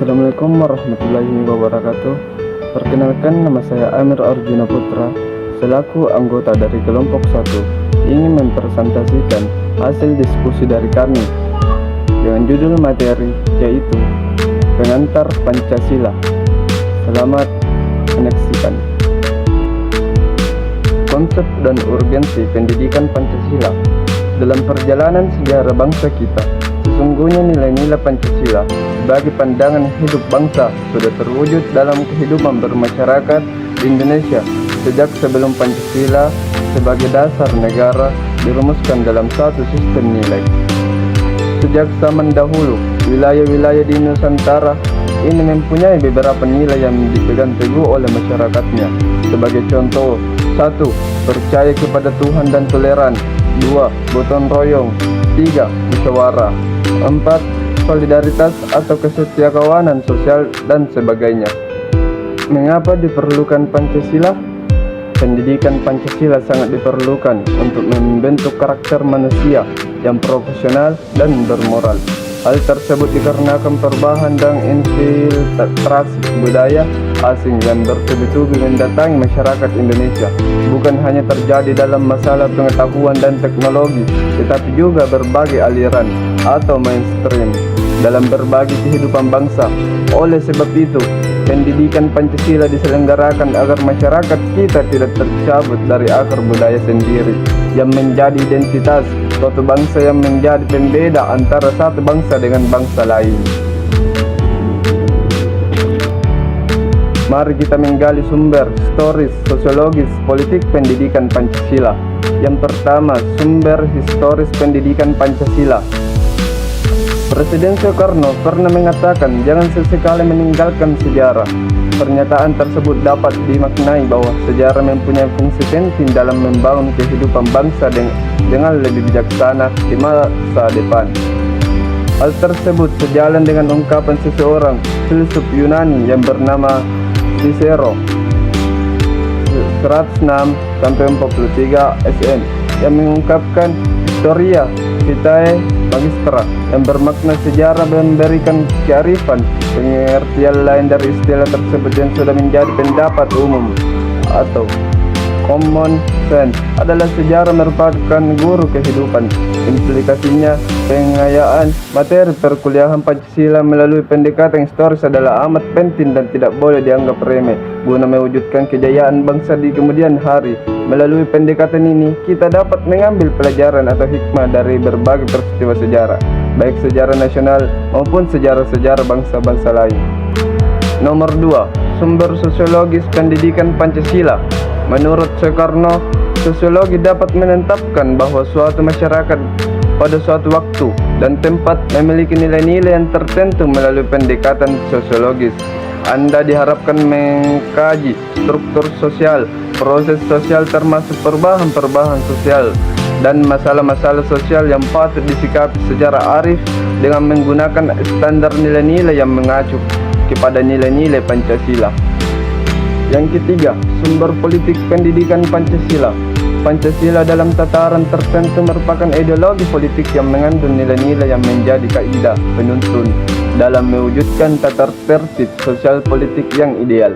Assalamualaikum warahmatullahi wabarakatuh. Perkenalkan, nama saya Amir Arjuna Putra, selaku anggota dari kelompok 1, ingin mempresentasikan hasil diskusi dari kami dengan judul materi yaitu Pengantar Pancasila. Selamat menyaksikan. Konsep dan urgensi pendidikan Pancasila. Dalam perjalanan sejarah bangsa kita, sesungguhnya nilai-nilai Pancasila sebagai pandangan hidup bangsa sudah terwujud dalam kehidupan bermasyarakat di Indonesia sejak sebelum Pancasila sebagai dasar negara dirumuskan dalam satu sistem nilai. Sejak zaman dahulu, wilayah-wilayah di Nusantara ini mempunyai beberapa nilai yang dipegang teguh oleh masyarakatnya. Sebagai contoh, 1. Percaya kepada Tuhan dan toleran. 2. Gotong royong. 3. Musyawarah. 4. Solidaritas atau kesetiakawanan sosial dan sebagainya. Mengapa diperlukan Pancasila? Pendidikan Pancasila sangat diperlukan untuk membentuk karakter manusia yang profesional dan bermoral. Hal tersebut dikarenakan perubahan dan infiltrasi budaya asing yang bertubi-tubi mendatangi masyarakat Indonesia bukan hanya terjadi dalam masalah pengetahuan dan teknologi, tetapi juga berbagai aliran atau mainstream dalam berbagai kehidupan bangsa. Oleh sebab itu, pendidikan Pancasila diselenggarakan agar masyarakat kita tidak tercabut dari akar budaya sendiri yang menjadi identitas suatu bangsa yang menjadi pembeda antara satu bangsa dengan bangsa lain. Mari kita menggali sumber historis, sosiologis, politik pendidikan Pancasila. Yang pertama, sumber historis pendidikan Pancasila. Presiden Soekarno pernah mengatakan jangan sesekali meninggalkan sejarah. Pernyataan tersebut dapat dimaknai bahwa sejarah mempunyai fungsi penting dalam membangun kehidupan bangsa dengan lebih bijaksana di masa depan. Hal tersebut sejalan dengan ungkapan seseorang filsuf Yunani yang bernama Cicero 106-43 SN yang mengungkapkan Historia Vitae Magistra yang bermakna sejarah memberikan kearifan. Pengertian lain dari istilah tersebut yang sudah menjadi pendapat umum atau common sense adalah sejarah merupakan guru kehidupan. Implikasinya, pengayaan materi perkuliahan Pancasila melalui pendekatan historis adalah amat penting dan tidak boleh dianggap remeh guna mewujudkan kejayaan bangsa di kemudian hari. Melalui pendekatan ini, kita dapat mengambil pelajaran atau hikmah dari berbagai peristiwa sejarah, baik sejarah nasional maupun sejarah-sejarah bangsa-bangsa lain. Nomor 2. Sumber sosiologis pendidikan Pancasila. Menurut Soekarno, sosiologi dapat menetapkan bahwa suatu masyarakat pada suatu waktu dan tempat memiliki nilai-nilai yang tertentu melalui pendekatan sosiologis. Anda diharapkan mengkaji struktur sosial, proses sosial termasuk perubahan-perubahan sosial, dan masalah-masalah sosial yang patut disikapi secara arif dengan menggunakan standar nilai-nilai yang mengacu kepada nilai-nilai Pancasila. Yang ketiga, sumber politik pendidikan Pancasila. Pancasila dalam tataran tertentu merupakan ideologi politik yang mengandung nilai-nilai yang menjadi kaidah penuntun dalam mewujudkan tata tertib sosial politik yang ideal.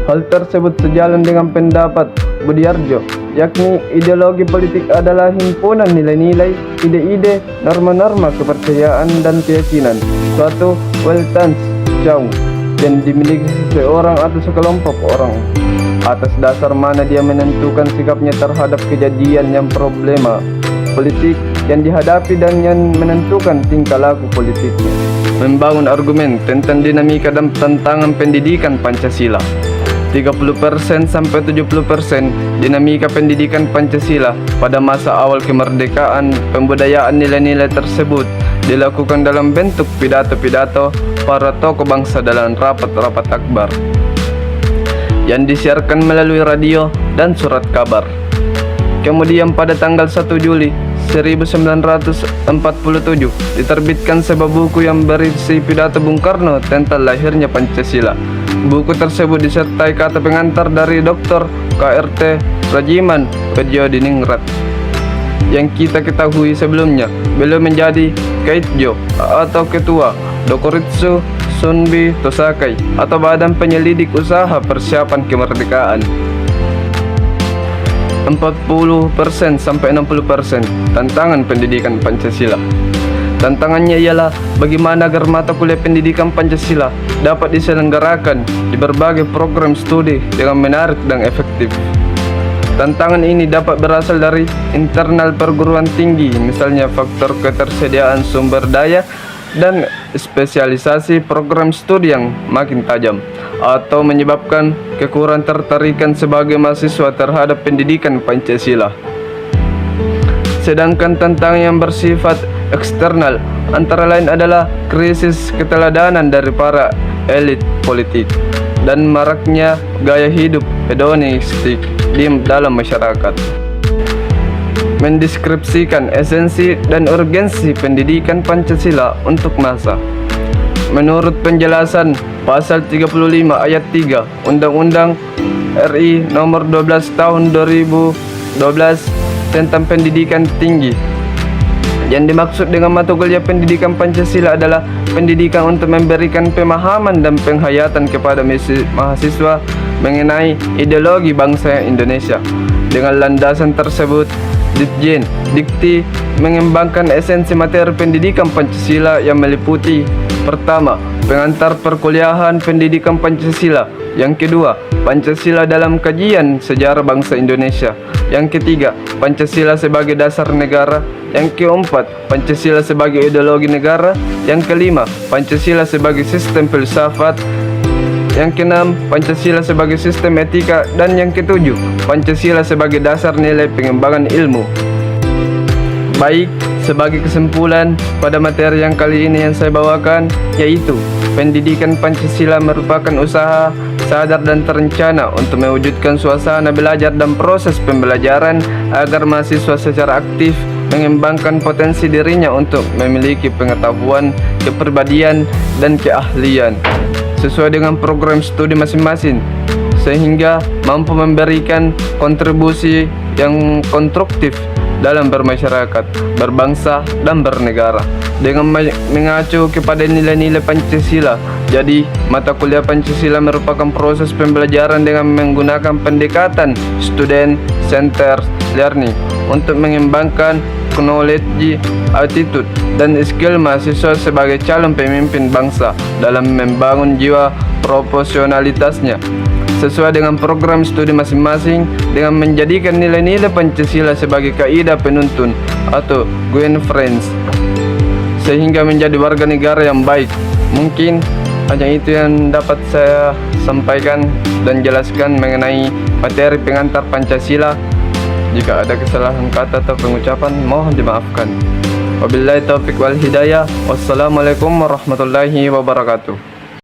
Hal tersebut sejalan dengan pendapat Budiarjo, yakni ideologi politik adalah himpunan nilai-nilai, ide-ide, norma-norma kepercayaan dan keyakinan suatu Weltanschauung yang dimiliki seseorang atau sekelompok orang atas dasar mana dia menentukan sikapnya terhadap kejadian yang problema politik yang dihadapi dan yang menentukan tingkah laku politiknya. Membangun argumen tentang dinamika dan tantangan pendidikan Pancasila. 30% sampai 70% dinamika pendidikan Pancasila pada masa awal kemerdekaan. Pembudayaan nilai-nilai tersebut dilakukan dalam bentuk pidato-pidato para tokoh bangsa dalam rapat-rapat akbar yang disiarkan melalui radio dan surat kabar. Kemudian pada tanggal 1 Juli 1947 diterbitkan sebuah buku yang berisi pidato Bung Karno tentang lahirnya Pancasila. Buku tersebut disertai kata pengantar dari Dr. KRT Rajiman Wedjodiningrat yang kita ketahui sebelumnya beliau menjadi Kaitjo atau ketua Dokuritsu Sunbi Tosakai atau Badan Penyelidik Usaha Persiapan Kemerdekaan. 40% sampai 60% tantangan pendidikan Pancasila. Tantangannya ialah bagaimana agar mata kuliah pendidikan Pancasila dapat diselenggarakan di berbagai program studi dengan menarik dan efektif. Tantangan ini dapat berasal dari internal perguruan tinggi, misalnya faktor ketersediaan sumber daya dan spesialisasi program studi yang makin tajam, atau menyebabkan kekurangan tertarikan sebagai mahasiswa terhadap pendidikan Pancasila. Sedangkan tantangan yang bersifat eksternal antara lain adalah krisis keteladanan dari para elit politik dan maraknya gaya hidup hedonistik di dalam masyarakat. Mendeskripsikan esensi dan urgensi pendidikan Pancasila untuk masa. Menurut penjelasan pasal 35 ayat 3 Undang-Undang RI nomor 12 tahun 2012 tentang pendidikan tinggi, yang dimaksud dengan mata kuliah pendidikan Pancasila adalah pendidikan untuk memberikan pemahaman dan penghayatan kepada mahasiswa mengenai ideologi bangsa Indonesia. Dengan landasan tersebut, Ditjen Dikti mengembangkan esensi materi pendidikan Pancasila yang meliputi: pertama, pengantar perkuliahan pendidikan Pancasila; yang kedua, Pancasila dalam kajian sejarah bangsa Indonesia; yang ketiga, Pancasila sebagai dasar negara; yang keempat, Pancasila sebagai ideologi negara; yang kelima, Pancasila sebagai sistem filsafat; yang keenam, Pancasila sebagai sistem etika; dan yang ketujuh, Pancasila sebagai dasar nilai pengembangan ilmu. Baik, sebagai kesimpulan pada materi yang kali ini yang saya bawakan, yaitu pendidikan Pancasila merupakan usaha sadar dan terencana untuk mewujudkan suasana belajar dan proses pembelajaran agar mahasiswa secara aktif mengembangkan potensi dirinya untuk memiliki pengetahuan, kepribadian, dan keahlian sesuai dengan program studi masing-masing, sehingga mampu memberikan kontribusi yang konstruktif dalam bermasyarakat, berbangsa, dan bernegara dengan mengacu kepada nilai-nilai Pancasila. Jadi, mata kuliah Pancasila merupakan proses pembelajaran dengan menggunakan pendekatan student centered learning untuk mengembangkan knowledge, attitude, dan skill mahasiswa sebagai calon pemimpin bangsa dalam membangun jiwa profesionalitasnya sesuai dengan program studi masing-masing, dengan menjadikan nilai-nilai Pancasila sebagai kaidah penuntun atau guidance sehingga menjadi warga negara yang baik. Mungkin hanya itu yang dapat saya sampaikan dan jelaskan mengenai materi pengantar Pancasila. Jika ada kesalahan kata atau pengucapan, mohon dimaafkan. Wabillahi taufiq wal hidayah. Wassalamualaikum warahmatullahi wabarakatuh.